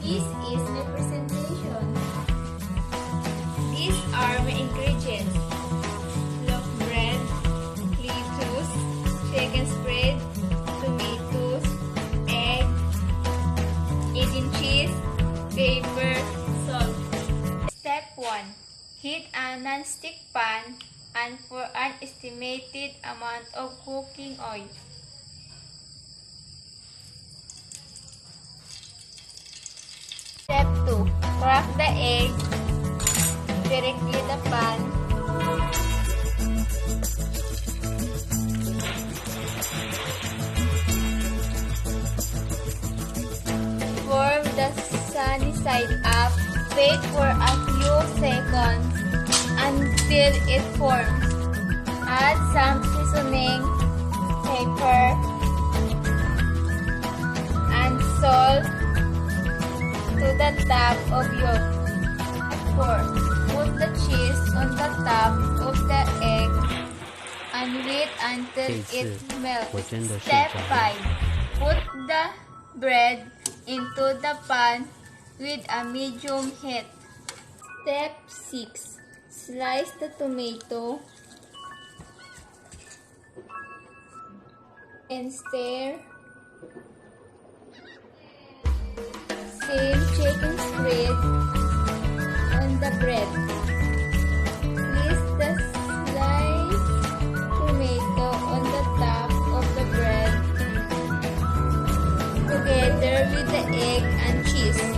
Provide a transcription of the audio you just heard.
This is my presentation. These are my ingredients. Loaf bread, lettuce, chicken spread, tomatoes, egg, eating cheese, pepper, salt. Step 1. Heat a non-stick pan and for an estimated amount of cooking oil. Step 2. Crack the egg directly in the pan. Form the sunny side up. Wait for a few seconds until it forms. Add some seasoning, pepper, and salt to the top of your fork. Put the cheese on the top of the egg and wait until it melts. Step 5. Put the bread into the pan with a medium heat. Step 6. Slice the tomato and stir. Same chicken spread on the bread. Place the sliced tomato on the top of the bread together with the egg and cheese.